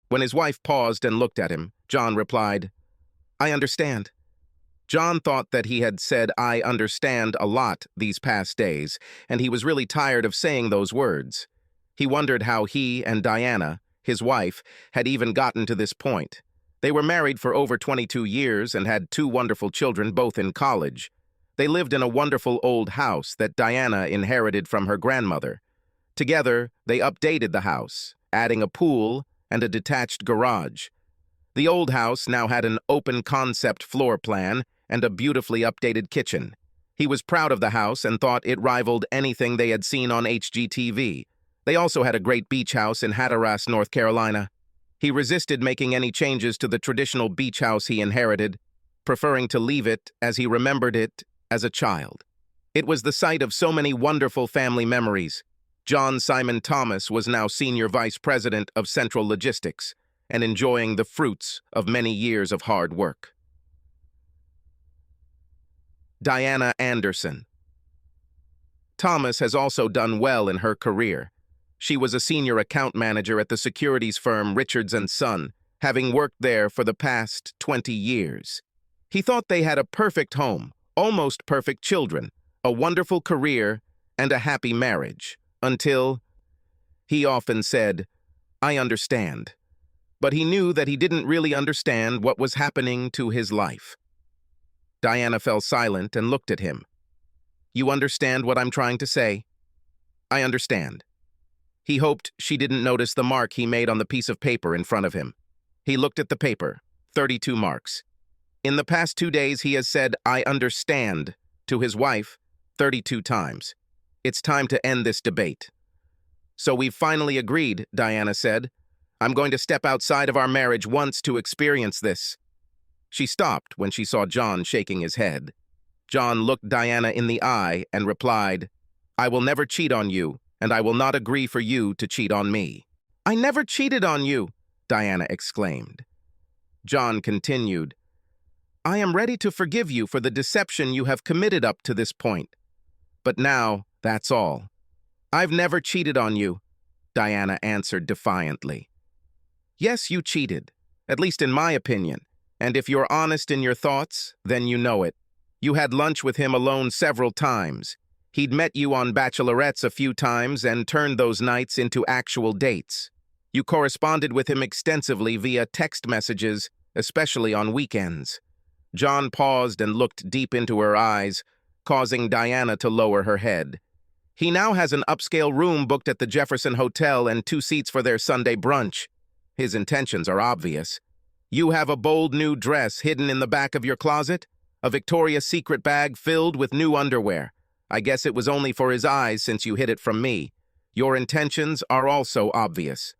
When his wife paused and looked at him, John replied, "I understand." John thought that he had said "I understand" a lot these past days, and he was really tired of saying those words. He wondered how he and Diana, his wife, had even gotten to this point. They were married for over 22 years and had 2 wonderful children, both in college. They lived in a wonderful old house that Diana inherited from her grandmother. Together, they updated the house, adding a pool and a detached garage. The old house now had an open-concept floor plan and a beautifully updated kitchen. He was proud of the house and thought it rivaled anything they had seen on HGTV. They also had a great beach house in Hatteras, North Carolina. He resisted making any changes to the traditional beach house he inherited, preferring to leave it as he remembered it as a child. It was the site of so many wonderful family memories. John Simon Thomas was now Senior Vice President of Central Logistics and enjoying the fruits of many years of hard work. Diana Anderson. Thomas has also done well in her career. She was a senior account manager at the securities firm Richards & Son, having worked there for the past 20 years. He thought they had a perfect home, almost perfect children, a wonderful career, and a happy marriage, until he often said, "I understand." But he knew that he didn't really understand what was happening to his life. Diana fell silent and looked at him. "You understand what I'm trying to say?" "I understand." He hoped she didn't notice the mark he made on the piece of paper in front of him. He looked at the paper, 32 marks. In the past 2 days, he has said, "I understand," to his wife 32 times. It's time to end this debate. "So we've finally agreed," Diana said. "I'm going to step outside of our marriage once to experience this." She stopped when she saw John shaking his head. John looked Diana in the eye and replied, "I will never cheat on you, and I will not agree for you to cheat on me." "I never cheated on you," Diana exclaimed. John continued, "I am ready to forgive you for the deception you have committed up to this point. But now, that's all." "I've never cheated on you," Diana answered defiantly. "Yes, you cheated, at least in my opinion. And if you're honest in your thoughts, then you know it. You had lunch with him alone several times. He'd met you on bachelorettes a few times and turned those nights into actual dates. You corresponded with him extensively via text messages, especially on weekends." John paused and looked deep into her eyes, causing Diana to lower her head. "He now has an upscale room booked at the Jefferson Hotel and 2 seats for their Sunday brunch. His intentions are obvious. You have a bold new dress hidden in the back of your closet, a Victoria's Secret bag filled with new underwear. I guess it was only for his eyes since you hid it from me. Your intentions are also obvious."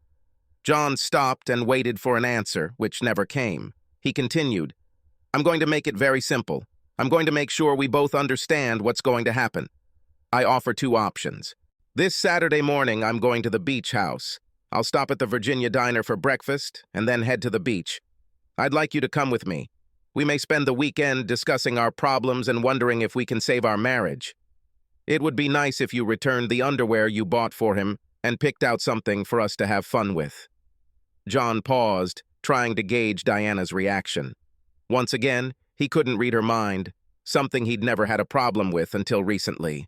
John stopped and waited for an answer, which never came. He continued, "I'm going to make it very simple. I'm going to make sure we both understand what's going to happen. I offer 2 options. This Saturday morning, I'm going to the beach house. I'll stop at the Virginia Diner for breakfast and then head to the beach. I'd like you to come with me. We may spend the weekend discussing our problems and wondering if we can save our marriage. It would be nice if you returned the underwear you bought for him and picked out something for us to have fun with." John paused, trying to gauge Diana's reaction. Once again, he couldn't read her mind, something he'd never had a problem with until recently.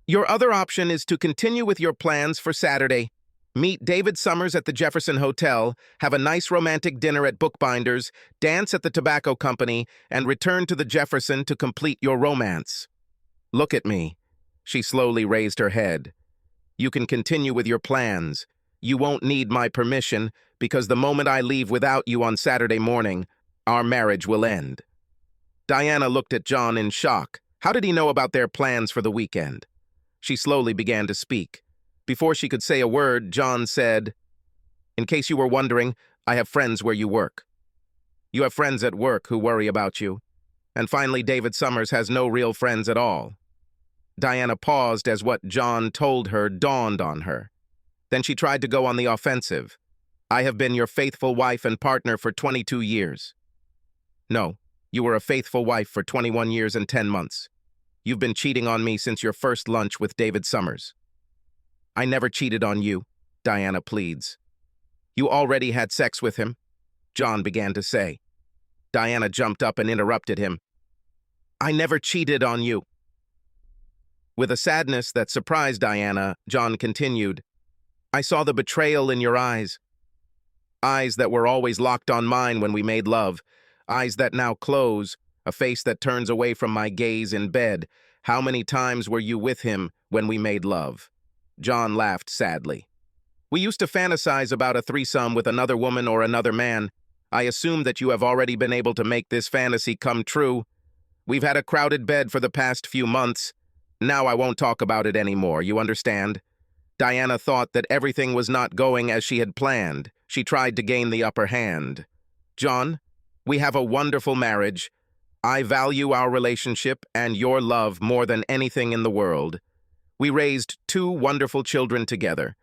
"Your other option is to continue with your plans for Saturday. Meet David Summers at the Jefferson Hotel, have a nice romantic dinner at Bookbinders, dance at the Tobacco Company, and return to the Jefferson to complete your romance." "Look at me." She slowly raised her head. "You can continue with your plans. You won't need my permission, because the moment I leave without you on Saturday morning, our marriage will end." Diana looked at John in shock. How did he know about their plans for the weekend? She slowly began to speak. Before she could say a word, John said, "In case you were wondering, I have friends where you work. You have friends at work who worry about you. And finally, David Summers has no real friends at all." Diana paused as what John told her dawned on her. Then she tried to go on the offensive. "I have been your faithful wife and partner for 22 years. No, you were a faithful wife for 21 years and 10 months. You've been cheating on me since your first lunch with David Summers." "I never cheated on you," Diana pleads. You already had sex with him, John began to say. Diana jumped up and interrupted him. I never cheated on you. With a sadness that surprised Diana, John continued, I saw the betrayal in your eyes. Eyes that were always locked on mine when we made love. Eyes that now close, a face that turns away from my gaze in bed. How many times were you with him when we made love? John laughed sadly. We used to fantasize about a threesome with another woman or another man. I assume that you have already been able to make this fantasy come true. We've had a crowded bed for the past few months. Now I won't talk about it anymore, you understand? Diana thought that everything was not going as she had planned. She tried to gain the upper hand. John, we have a wonderful marriage. I value our relationship and your love more than anything in the world. We raised 2 wonderful children together.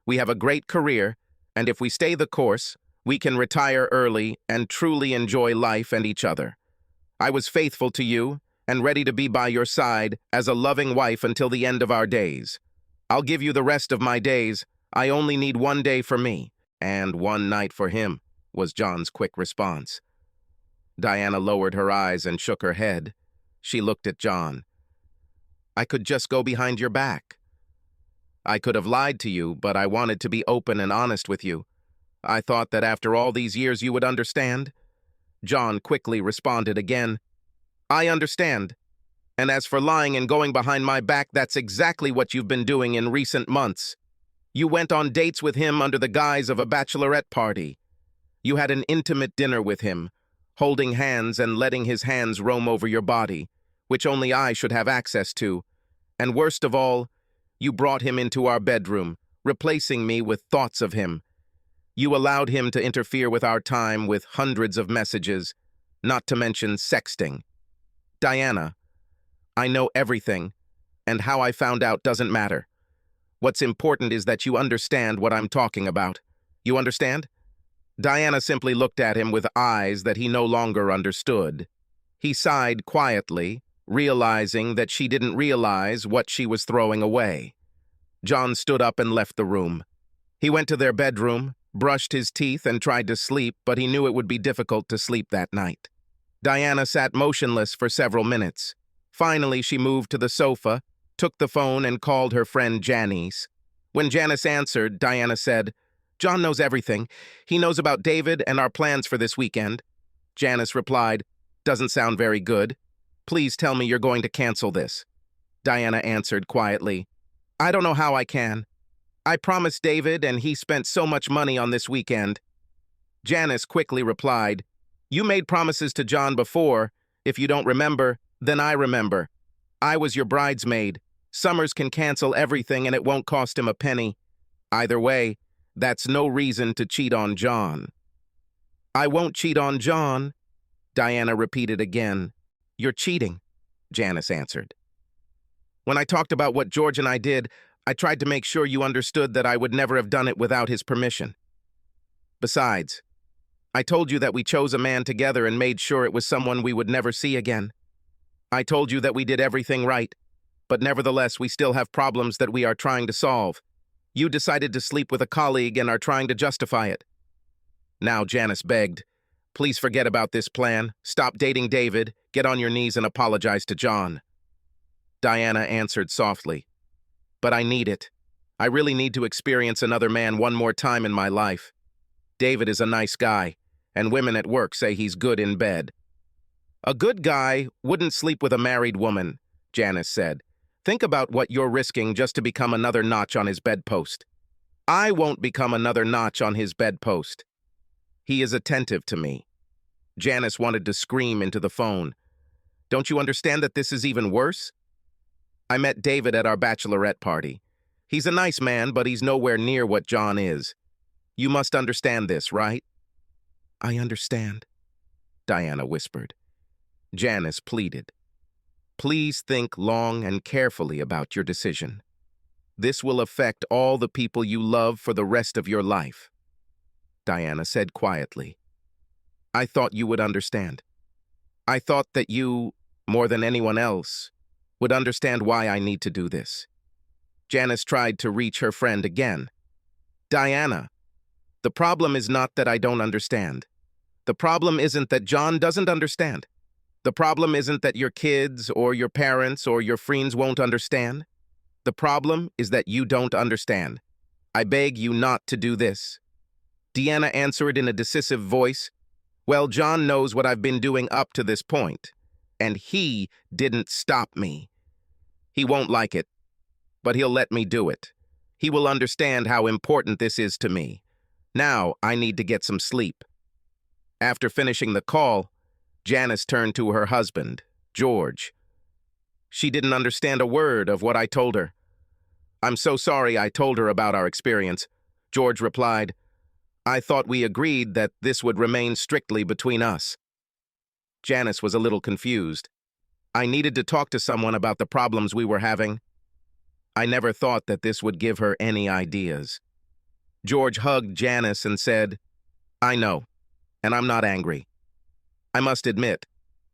We have a great career, and if we stay the course, we can retire early and truly enjoy life and each other. I was faithful to you and ready to be by your side as a loving wife until the end of our days. I'll give you the rest of my days. I only need 1 day for me, and 1 night for him, was John's quick response. Diana lowered her eyes and shook her head. She looked at John. I could just go behind your back. I could have lied to you, but I wanted to be open and honest with you. I thought that after all these years you would understand. John quickly responded again. I understand. And as for lying and going behind my back, that's exactly what you've been doing in recent months. You went on dates with him under the guise of a bachelorette party. You had an intimate dinner with him, holding hands and letting his hands roam over your body, which only I should have access to. And worst of all, you brought him into our bedroom, replacing me with thoughts of him. You allowed him to interfere with our time with hundreds of messages, not to mention sexting. Diana, I know everything, and how I found out doesn't matter. What's important is that you understand what I'm talking about. You understand? Diana simply looked at him with eyes that he no longer understood. He sighed quietly, realizing that she didn't realize what she was throwing away. John stood up and left the room. He went to their bedroom, brushed his teeth, and tried to sleep, but he knew it would be difficult to sleep that night. Diana sat motionless for several minutes. Finally, she moved to the sofa, took the phone, and called her friend Janice. When Janice answered, Diana said, John knows everything. He knows about David and our plans for this weekend. Janice replied, Doesn't sound very good. Please tell me you're going to cancel this. Diana answered quietly, I don't know how I can. I promised David, and he spent so much money on this weekend. Janice quickly replied, You made promises to John before. If you don't remember, then I remember. I was your bridesmaid. Summers can cancel everything and it won't cost him a penny. Either way, that's no reason to cheat on John. I won't cheat on John, Diana repeated again. You're cheating, Janice answered. When I talked about what George and I did, I tried to make sure you understood that I would never have done it without his permission. Besides, I told you that we chose a man together and made sure it was someone we would never see again. I told you that we did everything right, but nevertheless we still have problems that we are trying to solve. You decided to sleep with a colleague and are trying to justify it. Now Janice begged, Please forget about this plan, stop dating David, get on your knees and apologize to John. Diana answered softly, But I need it. I really need to experience another man one more time in my life. David is a nice guy, and women at work say he's good in bed. A good guy wouldn't sleep with a married woman, Janice said. Think about what you're risking just to become another notch on his bedpost. I won't become another notch on his bedpost. He is attentive to me. Janice wanted to scream into the phone. Don't you understand that this is even worse? I met David at our bachelorette party. He's a nice man, but he's nowhere near what John is. You must understand this, right? I understand, Diana whispered. Janice pleaded. Please think long and carefully about your decision. This will affect all the people you love for the rest of your life. Diana said quietly. I thought you would understand. I thought that you, more than anyone else, would understand why I need to do this. Janice tried to reach her friend again. Diana, The problem is not that I don't understand. The problem isn't that John doesn't understand. The problem isn't that your kids or your parents or your friends won't understand. The problem is that you don't understand. I beg you not to do this." Deanna answered in a decisive voice, "Well, John knows what I've been doing up to this point, and he didn't stop me. He won't like it, but he'll let me do it. He will understand how important this is to me. Now I need to get some sleep." After finishing the call, Janice turned to her husband, George. She didn't understand a word of what I told her. "I'm so sorry I told her about our experience," George replied. "I thought we agreed that this would remain strictly between us." Janice was a little confused. "I needed to talk to someone about the problems we were having." I never thought that this would give her any ideas. George hugged Janice and said, "I know, and I'm not angry. I must admit,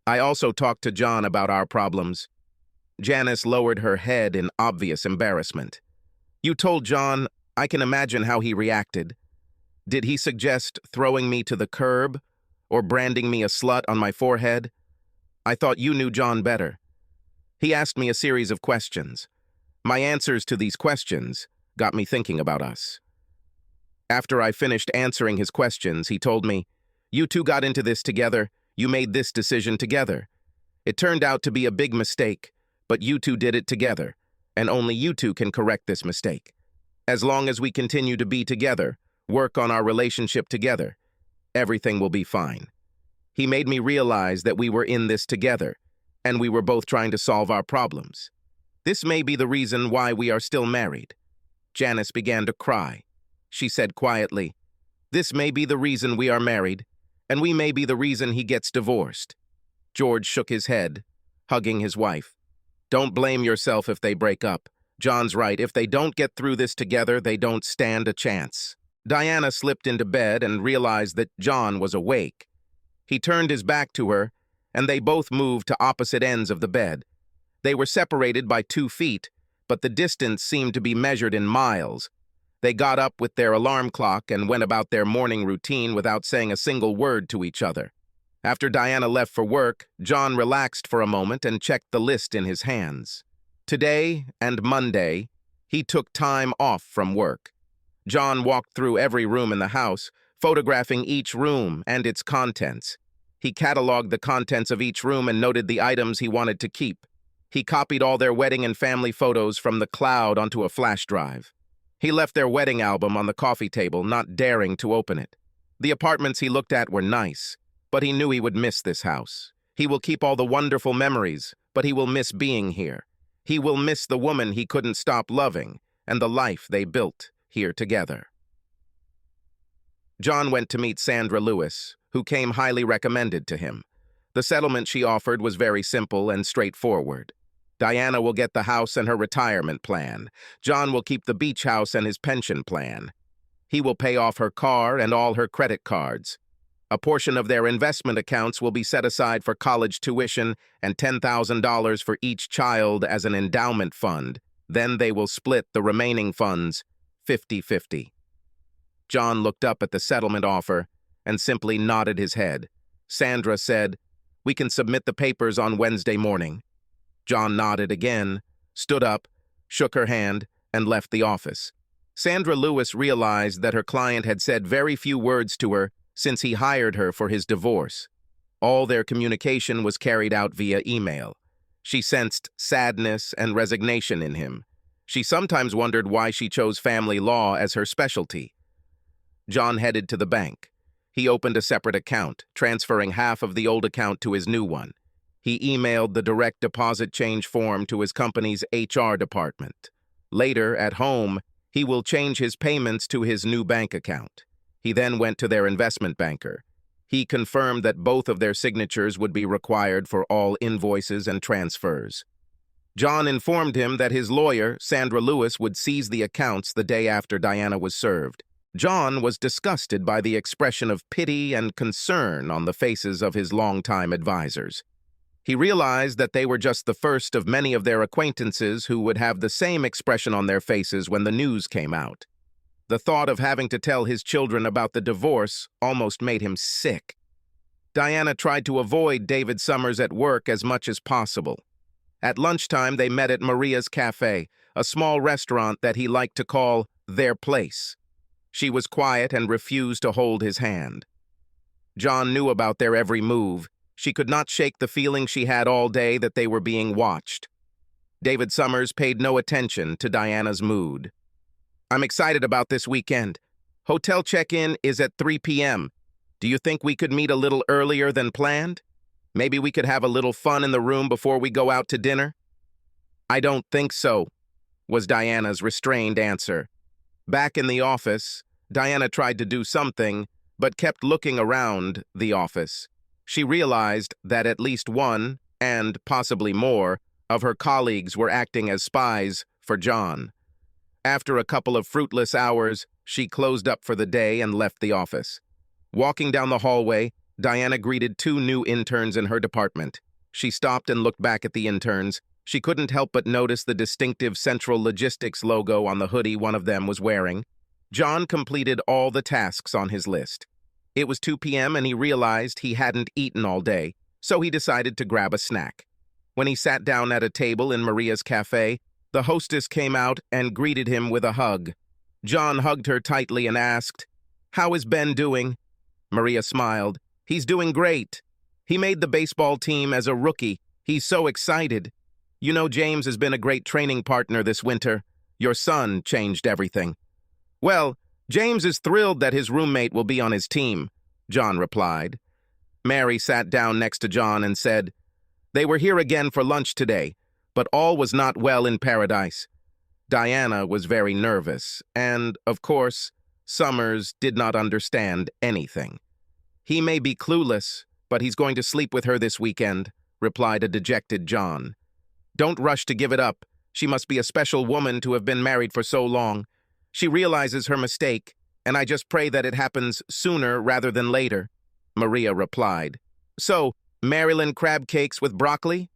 I also talked to John about our problems." Janice lowered her head in obvious embarrassment. "You told John. I can imagine how he reacted. Did he suggest throwing me to the curb or branding me a slut on my forehead? I thought you knew John better. He asked me a series of questions. My answers to these questions got me thinking about us. After I finished answering his questions, he told me, 'You two got into this together. You made this decision together. It turned out to be a big mistake, but you two did it together, and only you two can correct this mistake. As long as we continue to be together, work on our relationship together, everything will be fine.' He made me realize that we were in this together, and we were both trying to solve our problems. This may be the reason why we are still married." Janice began to cry. She said quietly, "This may be the reason we are married, and we may be the reason he gets divorced." George shook his head, hugging his wife. "Don't blame yourself if they break up. John's right. If they don't get through this together, they don't stand a chance." Diana slipped into bed and realized that John was awake. He turned his back to her, and they both moved to opposite ends of the bed. They were separated by 2 feet, but the distance seemed to be measured in miles. They got up with their alarm clock and went about their morning routine without saying a single word to each other. After Diana left for work, John relaxed for a moment and checked the list in his hands. Today and Monday, he took time off from work. John walked through every room in the house, photographing each room and its contents. He cataloged the contents of each room and noted the items he wanted to keep. He copied all their wedding and family photos from the cloud onto a flash drive. He left their wedding album on the coffee table, not daring to open it. The apartments he looked at were nice, but he knew he would miss this house. He will keep all the wonderful memories, but he will miss being here. He will miss the woman he couldn't stop loving and the life they built here together. John went to meet Sandra Lewis, who came highly recommended to him. The settlement she offered was very simple and straightforward. Diana will get the house and her retirement plan. John will keep the beach house and his pension plan. He will pay off her car and all her credit cards. A portion of their investment accounts will be set aside for college tuition and $10,000 for each child as an endowment fund. Then they will split the remaining funds 50-50. John looked up at the settlement offer and simply nodded his head. Sandra said, "We can submit the papers on Wednesday morning." John nodded again, stood up, shook her hand, and left the office. Sandra Lewis realized that her client had said very few words to her since he hired her for his divorce. All their communication was carried out via email. She sensed sadness and resignation in him. She sometimes wondered why she chose family law as her specialty. John headed to the bank. He opened a separate account, transferring half of the old account to his new one. He emailed the direct deposit change form to his company's HR department. Later, at home, he will change his payments to his new bank account. He then went to their investment banker. He confirmed that both of their signatures would be required for all invoices and transfers. John informed him that his lawyer, Sandra Lewis, would seize the accounts the day after Diana was served. John was disgusted by the expression of pity and concern on the faces of his longtime advisors. He realized that they were just the first of many of their acquaintances who would have the same expression on their faces when the news came out. The thought of having to tell his children about the divorce almost made him sick. Diana tried to avoid David Summers at work as much as possible. At lunchtime, they met at Maria's Cafe, a small restaurant that he liked to call their place. She was quiet and refused to hold his hand. John knew about their every move. She could not shake the feeling she had all day that they were being watched. David Summers paid no attention to Diana's mood. "I'm excited about this weekend. Hotel check-in is at 3 p.m. Do you think we could meet a little earlier than planned? Maybe we could have a little fun in the room before we go out to dinner?" "I don't think so," was Diana's restrained answer. Back in the office, Diana tried to do something, but kept looking around the office. She realized that at least one, and possibly more, of her colleagues were acting as spies for John. After a couple of fruitless hours, she closed up for the day and left the office. Walking down the hallway, Diana greeted two new interns in her department. She stopped and looked back at the interns. She couldn't help but notice the distinctive Central Logistics logo on the hoodie one of them was wearing. John completed all the tasks on his list. It was 2 p.m. and he realized he hadn't eaten all day, so he decided to grab a snack. When he sat down at a table in Maria's Cafe, the hostess came out and greeted him with a hug. John hugged her tightly and asked, "How is Ben doing?" Maria smiled. "He's doing great. He made the baseball team as a rookie. He's so excited. You know, James has been a great training partner this winter. Your son changed everything." "Well, James is thrilled that his roommate will be on his team," John replied. Mary sat down next to John and said, "They were here again for lunch today, but all was not well in paradise." Diana was very nervous, and, of course, Summers did not understand anything. "He may be clueless, but he's going to sleep with her this weekend," replied a dejected John. "Don't rush to give it up. She must be a special woman to have been married for so long. She realizes her mistake, and I just pray that it happens sooner rather than later," Maria replied. "So, Maryland crab cakes with broccoli?"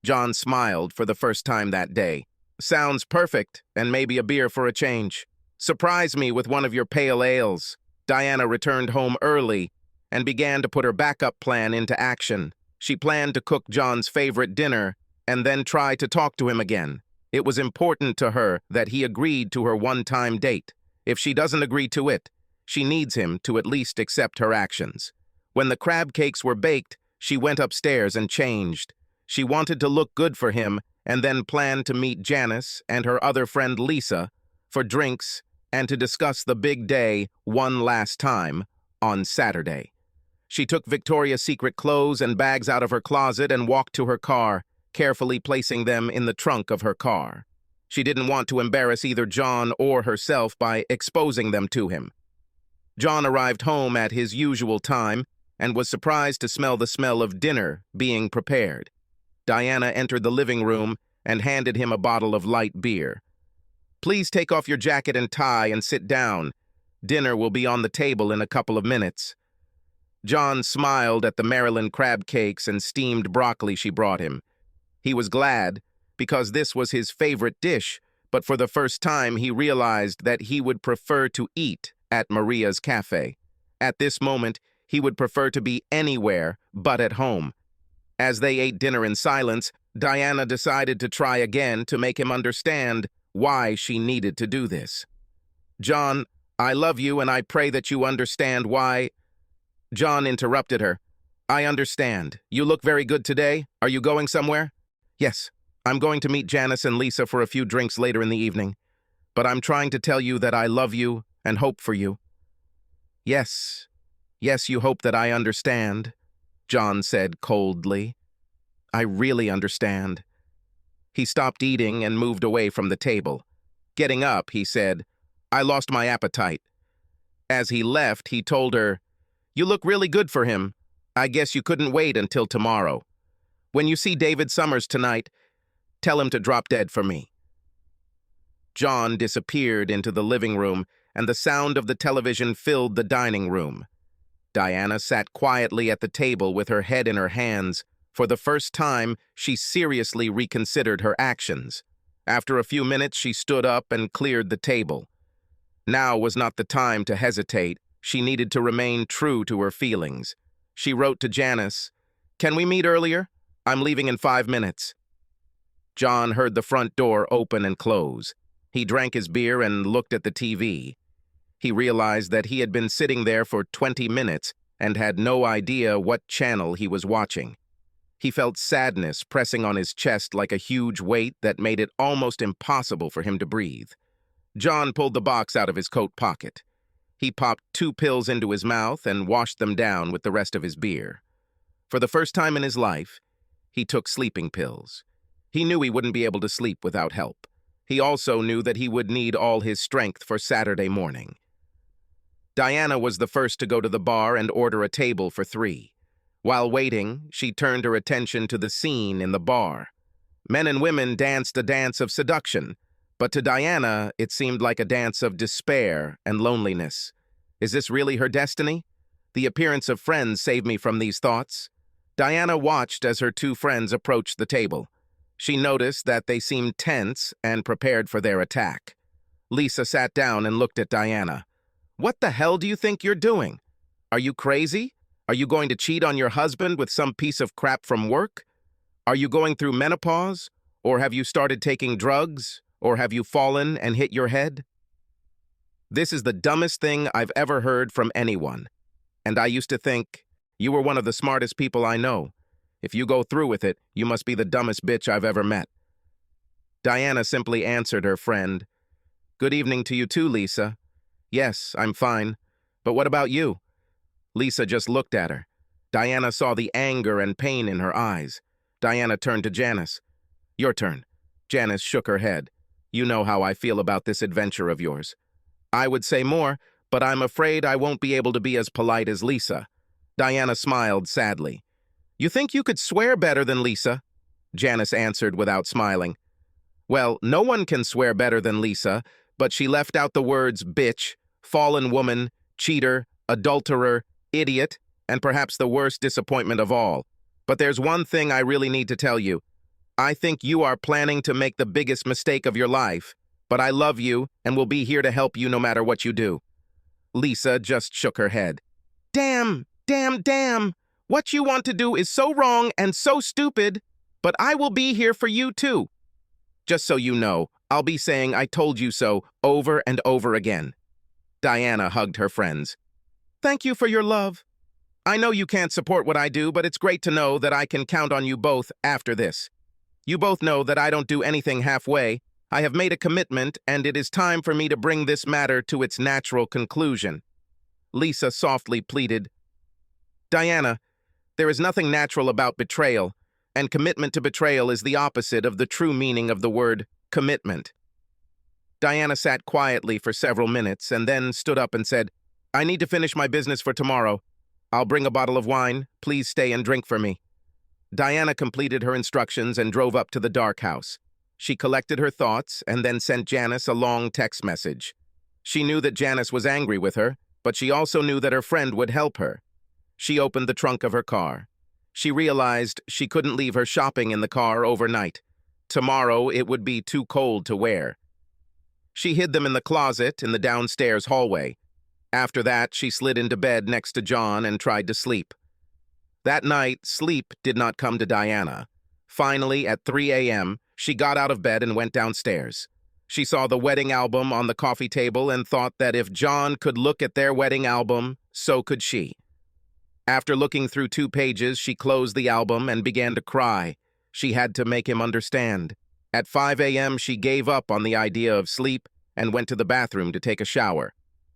John smiled for the first time that day. "Sounds perfect, and maybe a beer for a change. Surprise me with one of your pale ales." Diana returned home early and began to put her backup plan into action. She planned to cook John's favorite dinner and then try to talk to him again. It was important to her that he agreed to her one-time date. If she doesn't agree to it, she needs him to at least accept her actions. When the crab cakes were baked, she went upstairs and changed. She wanted to look good for him and then planned to meet Janice and her other friend Lisa for drinks and to discuss the big day one last time on Saturday. She took Victoria's Secret clothes and bags out of her closet and walked to her car, carefully placing them in the trunk of her car. She didn't want to embarrass either John or herself by exposing them to him. John arrived home at his usual time and was surprised to smell the smell of dinner being prepared. Diana entered the living room and handed him a bottle of light beer. "Please take off your jacket and tie and sit down. Dinner will be on the table in a couple of minutes." John smiled at the Maryland crab cakes and steamed broccoli she brought him. He was glad, because this was his favorite dish, but for the first time he realized that he would prefer to eat at Maria's Cafe. At this moment, he would prefer to be anywhere but at home. As they ate dinner in silence, Diana decided to try again to make him understand why she needed to do this. "John, I love you and I pray that you understand why—" John interrupted her. "I understand. You look very good today. Are you going somewhere?" "Yes, I'm going to meet Janice and Lisa for a few drinks later in the evening. But I'm trying to tell you that I love you and hope for you." Yes, you hope that I understand," John said coldly. "I really understand." He stopped eating and moved away from the table. Getting up, he said, "I lost my appetite." As he left, he told her, "You look really good for him. I guess you couldn't wait until tomorrow. When you see David Summers tonight, tell him to drop dead for me." John disappeared into the living room, and the sound of the television filled the dining room. Diana sat quietly at the table with her head in her hands. For the first time, she seriously reconsidered her actions. After a few minutes, she stood up and cleared the table. Now was not the time to hesitate. She needed to remain true to her feelings. She wrote to Janice, "Can we meet earlier? I'm leaving in 5 minutes." John heard the front door open and close. He drank his beer and looked at the TV. He realized that he had been sitting there for 20 minutes and had no idea what channel he was watching. He felt sadness pressing on his chest like a huge weight that made it almost impossible for him to breathe. John pulled the box out of his coat pocket. He popped 2 pills into his mouth and washed them down with the rest of his beer. For the first time in his life, he took sleeping pills. He knew he wouldn't be able to sleep without help. He also knew that he would need all his strength for Saturday morning. Diana was the first to go to the bar and order a table for 3. While waiting, she turned her attention to the scene in the bar. Men and women danced a dance of seduction, but to Diana, it seemed like a dance of despair and loneliness. Is this really her destiny? The appearance of friends saved me from these thoughts. Diana watched as her 2 friends approached the table. She noticed that they seemed tense and prepared for their attack. Lisa sat down and looked at Diana. "What the hell do you think you're doing? Are you crazy? Are you going to cheat on your husband with some piece of crap from work? Are you going through menopause? Or have you started taking drugs? Or have you fallen and hit your head?" This is the dumbest thing I've ever heard from anyone. And I used to think, you were one of the smartest people I know. If you go through with it, you must be the dumbest bitch I've ever met. Diana simply answered her friend, "Good evening to you too, Lisa. Yes, I'm fine. But what about you?" Lisa just looked at her. Diana saw the anger and pain in her eyes. Diana turned to Janice. "Your turn." Janice shook her head. "You know how I feel about this adventure of yours. I would say more, but I'm afraid I won't be able to be as polite as Lisa." Diana smiled sadly. "You think you could swear better than Lisa?" Janice answered without smiling. "Well, no one can swear better than Lisa, but she left out the words bitch, fallen woman, cheater, adulterer, idiot, and perhaps the worst disappointment of all. But there's one thing I really need to tell you. I think you are planning to make the biggest mistake of your life, but I love you and will be here to help you no matter what you do." Lisa just shook her head. Damn. What you want to do is so wrong and so stupid, but I will be here for you too. Just so you know, I'll be saying I told you so over and over again." Diana hugged her friends. "Thank you for your love. I know you can't support what I do, but it's great to know that I can count on you both after this. You both know that I don't do anything halfway. I have made a commitment, and it is time for me to bring this matter to its natural conclusion." Lisa softly pleaded, "Diana, there is nothing natural about betrayal, and commitment to betrayal is the opposite of the true meaning of the word commitment." Diana sat quietly for several minutes and then stood up and said, "I need to finish my business for tomorrow. I'll bring a bottle of wine. Please stay and drink for me." Diana completed her instructions and drove up to the dark house. She collected her thoughts and then sent Janice a long text message. She knew that Janice was angry with her, but she also knew that her friend would help her. She opened the trunk of her car. She realized she couldn't leave her shopping in the car overnight. Tomorrow it would be too cold to wear. She hid them in the closet in the downstairs hallway. After that, she slid into bed next to John and tried to sleep. That night, sleep did not come to Diana. Finally, at 3 a.m., she got out of bed and went downstairs. She saw the wedding album on the coffee table and thought that if John could look at their wedding album, so could she. After looking through 2 pages, she closed the album and began to cry. She had to make him understand. At 5 a.m., she gave up on the idea of sleep and went to the bathroom to take a shower.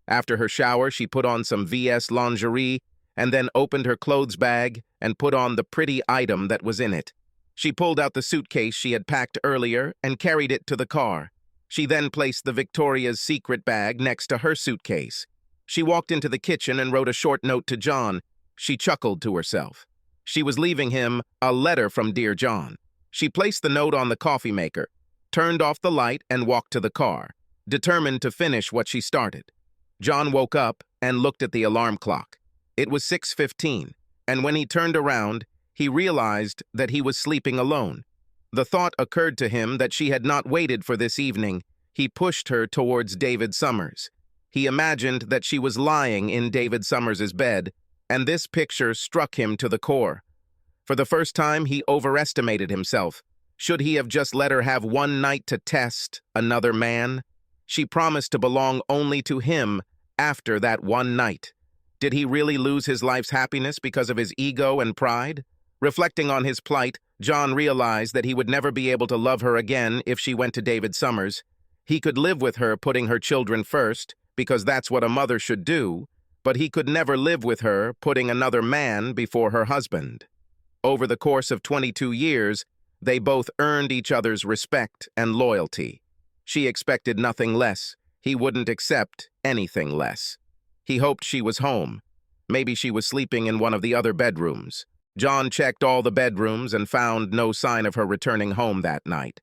After her shower, she put on some VS lingerie and then opened her clothes bag and put on the pretty item that was in it. She pulled out the suitcase she had packed earlier and carried it to the car. She then placed the Victoria's Secret bag next to her suitcase. She walked into the kitchen and wrote a short note to John. She chuckled to herself. She was leaving him a letter from Dear John. She placed the note on the coffee maker, turned off the light, and walked to the car, determined to finish what she started. John woke up and looked at the alarm clock. It was 6:15, and when he turned around, he realized that he was sleeping alone. The thought occurred to him that she had not waited for this evening. He pushed her towards David Summers. He imagined that she was lying in David Summers's bed, and this picture struck him to the core. For the first time, he overestimated himself. Should he have just let her have one night to test another man? She promised to belong only to him after that one night. Did he really lose his life's happiness because of his ego and pride? Reflecting on his plight, John realized that he would never be able to love her again if she went to David Summers. He could live with her putting her children first, because that's what a mother should do, but he could never live with her putting another man before her husband. Over the course of 22 years, they both earned each other's respect and loyalty. She expected nothing less. He wouldn't accept anything less. He hoped she was home. Maybe she was sleeping in one of the other bedrooms. John checked all the bedrooms and found no sign of her returning home that night.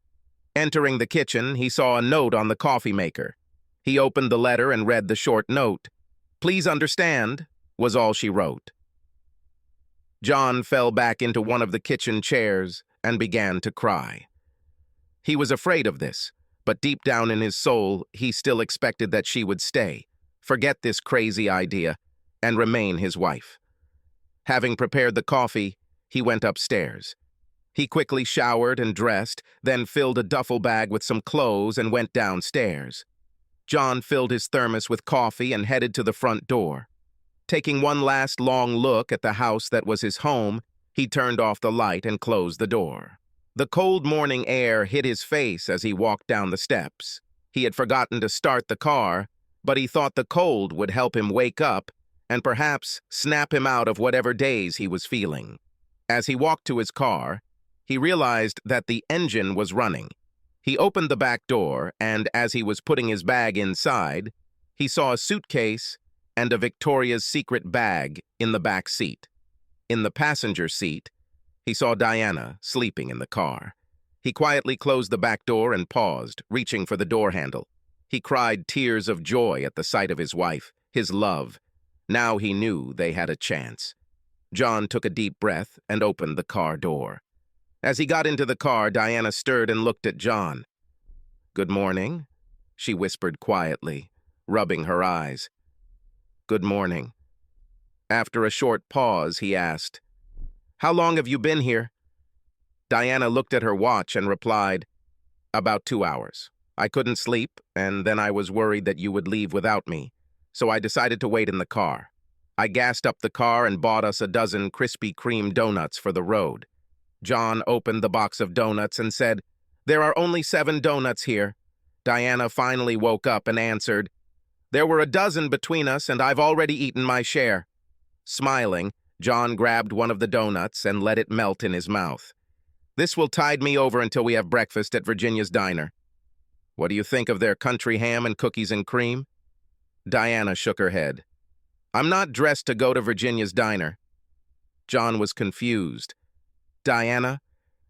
Entering the kitchen, he saw a note on the coffee maker. He opened the letter and read the short note. "Please understand," was all she wrote. John fell back into one of the kitchen chairs and began to cry. He was afraid of this, but deep down in his soul, he still expected that she would stay, forget this crazy idea, and remain his wife. Having prepared the coffee, he went upstairs. He quickly showered and dressed, then filled a duffel bag with some clothes and went downstairs. John filled his thermos with coffee and headed to the front door. Taking one last long look at the house that was his home, he turned off the light and closed the door. The cold morning air hit his face as he walked down the steps. He had forgotten to start the car, but he thought the cold would help him wake up and perhaps snap him out of whatever daze he was feeling. As he walked to his car, he realized that the engine was running. He opened the back door, and as he was putting his bag inside, he saw a suitcase and a Victoria's Secret bag in the back seat. In the passenger seat, he saw Diana sleeping in the car. He quietly closed the back door and paused, reaching for the door handle. He cried tears of joy at the sight of his wife, his love. Now he knew they had a chance. John took a deep breath and opened the car door. As he got into the car, Diana stirred and looked at John. "Good morning," she whispered quietly, rubbing her eyes. "Good morning." After a short pause, he asked, "How long have you been here?" Diana looked at her watch and replied, "About 2 hours. I couldn't sleep, and then I was worried that you would leave without me, so I decided to wait in the car. I gassed up the car and bought us a dozen Krispy Kreme donuts for the road." John opened the box of donuts and said, "There are only 7 donuts here." Diana finally woke up and answered, "There were a dozen between us, and I've already eaten my share." Smiling, John grabbed one of the donuts and let it melt in his mouth. "This will tide me over until we have breakfast at Virginia's Diner. What do you think of their country ham and cookies and cream?" Diana shook her head. "I'm not dressed to go to Virginia's Diner." John was confused. "Diana,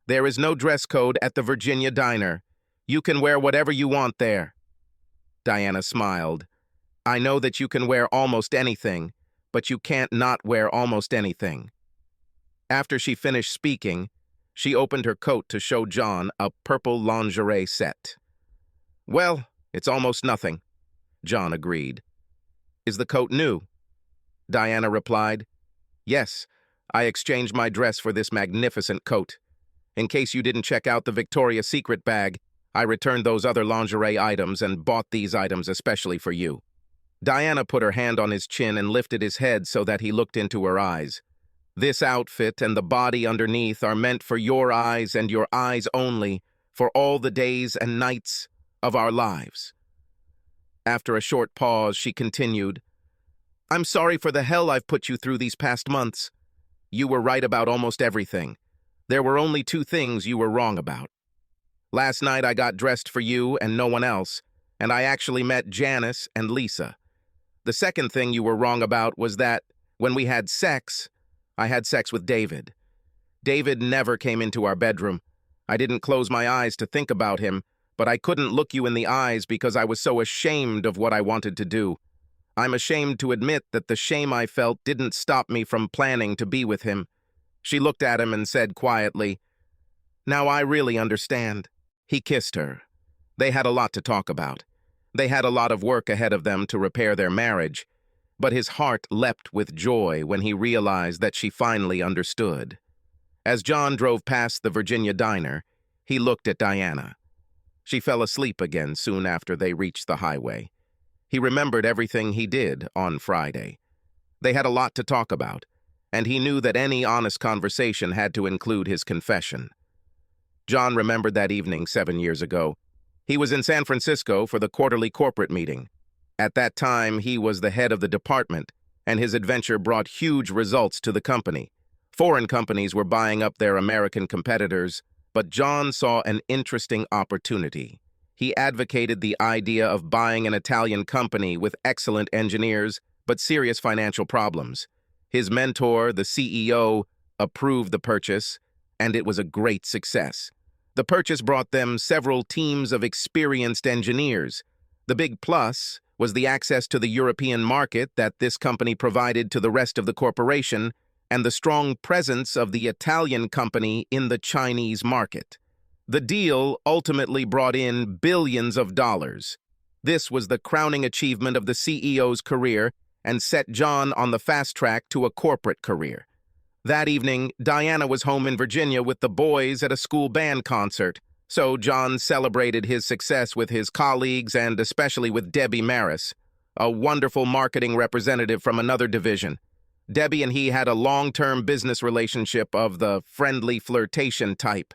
there is no dress code at the Virginia Diner. You can wear whatever you want there." Diana smiled. "I know that you can wear almost anything, but you can't not wear almost anything." After she finished speaking, she opened her coat to show John a purple lingerie set. "Well, it's almost nothing," John agreed. "Is the coat new?" Diana replied, "Yes, I exchanged my dress for this magnificent coat. In case you didn't check out the Victoria's Secret bag, I returned those other lingerie items and bought these items especially for you." Diana put her hand on his chin and lifted his head so that he looked into her eyes. "This outfit and the body underneath are meant for your eyes and your eyes only, for all the days and nights of our lives." After a short pause, she continued, "I'm sorry for the hell I've put you through these past months. You were right about almost everything. There were only 2 things you were wrong about. Last night I got dressed for you and no one else, and I actually met Janice and Lisa. The second thing you were wrong about was that, when we had sex, I had sex with David. David never came into our bedroom. I didn't close my eyes to think about him, but I couldn't look you in the eyes because I was so ashamed of what I wanted to do. I'm ashamed to admit that the shame I felt didn't stop me from planning to be with him." She looked at him and said quietly, "Now I really understand." He kissed her. They had a lot to talk about. They had a lot of work ahead of them to repair their marriage, but his heart leapt with joy when he realized that she finally understood. As John drove past the Virginia diner, he looked at Diana. She fell asleep again soon after they reached the highway. He remembered everything he did on Friday. They had a lot to talk about, and he knew that any honest conversation had to include his confession. John remembered that evening 7 years ago. He was in San Francisco for the quarterly corporate meeting. At that time, he was the head of the department, and his adventure brought huge results to the company. Foreign companies were buying up their American competitors, but John saw an interesting opportunity. He advocated the idea of buying an Italian company with excellent engineers but serious financial problems. His mentor, the CEO, approved the purchase, and it was a great success. The purchase brought them several teams of experienced engineers. The big plus was the access to the European market that this company provided to the rest of the corporation, and the strong presence of the Italian company in the Chinese market. The deal ultimately brought in billions of dollars. This was the crowning achievement of the CEO's career and set John on the fast track to a corporate career. That evening, Diana was home in Virginia with the boys at a school band concert, so John celebrated his success with his colleagues and especially with Debbie Maris, a wonderful marketing representative from another division. Debbie and he had a long-term business relationship of the friendly flirtation type.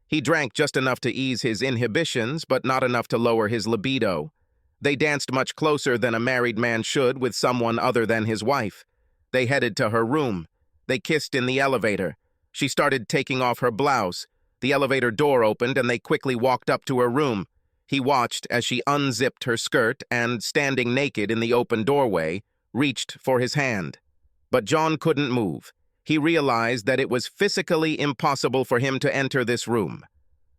He drank just enough to ease his inhibitions, but not enough to lower his libido. They danced much closer than a married man should with someone other than his wife. They headed to her room. They kissed in the elevator. She started taking off her blouse. The elevator door opened and they quickly walked up to her room. He watched as she unzipped her skirt and, standing naked in the open doorway, reached for his hand. But John couldn't move. He realized that it was physically impossible for him to enter this room.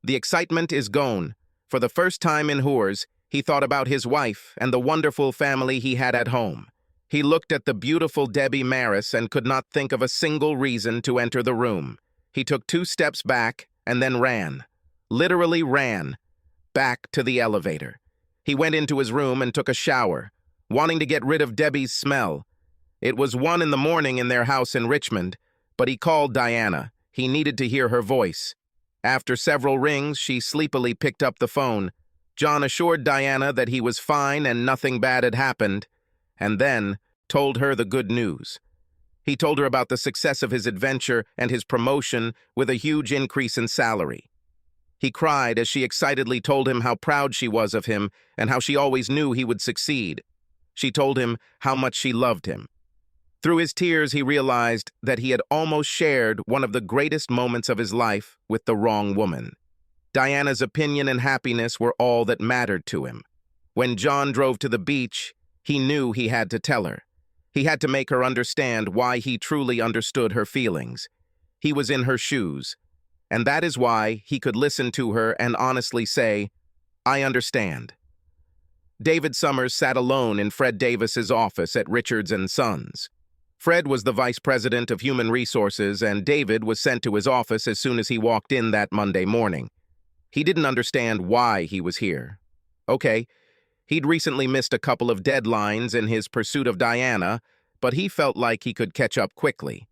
The excitement is gone. For the first time in Hooers, he thought about his wife and the wonderful family he had at home. He looked at the beautiful Debbie Maris and could not think of a single reason to enter the room. He took 2 steps back and then ran. Literally ran. Back to the elevator. He went into his room and took a shower, wanting to get rid of Debbie's smell. It was 1 in the morning in their house in Richmond, but he called Diana. He needed to hear her voice. After several rings, she sleepily picked up the phone. John assured Diana that he was fine and nothing bad had happened, and then told her the good news. He told her about the success of his adventure and his promotion with a huge increase in salary. He cried as she excitedly told him how proud she was of him and how she always knew he would succeed. She told him how much she loved him. Through his tears, he realized that he had almost shared one of the greatest moments of his life with the wrong woman. Diana's opinion and happiness were all that mattered to him. When John drove to the beach, he knew he had to tell her. He had to make her understand why he truly understood her feelings. He was in her shoes, and that is why he could listen to her and honestly say, "I understand." David Summers sat alone in Fred Davis's office at Richards & Sons. Fred was the vice president of human resources, and David was sent to his office as soon as he walked in that Monday morning. He didn't understand why he was here. Okay, he'd recently missed a couple of deadlines in his pursuit of Diana, but he felt like he could catch up quickly.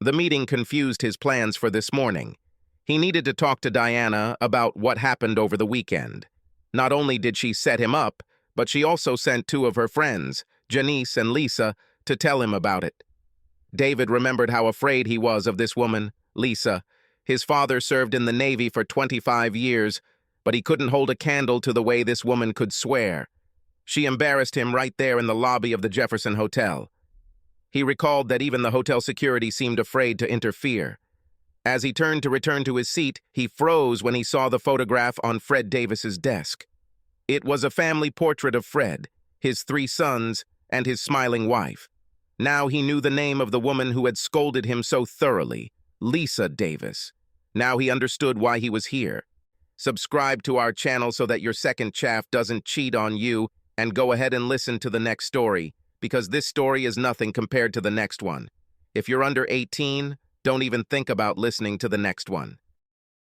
The meeting confused his plans for this morning. He needed to talk to Diana about what happened over the weekend. Not only did she set him up, but she also sent 2 of her friends, Janice and Lisa, to tell him about it. David remembered how afraid he was of this woman, Lisa. His father served in the Navy for 25 years, but he couldn't hold a candle to the way this woman could swear. She embarrassed him right there in the lobby of the Jefferson Hotel. He recalled that even the hotel security seemed afraid to interfere. As he turned to return to his seat, he froze when he saw the photograph on Fred Davis's desk. It was a family portrait of Fred, his 3 sons, and his smiling wife. Now he knew the name of the woman who had scolded him so thoroughly, Lisa Davis. Now he understood why he was here. Subscribe to our channel so that your second chaff doesn't cheat on you, and go ahead and listen to the next story, because this story is nothing compared to the next one. If you're under 18, don't even think about listening to the next one.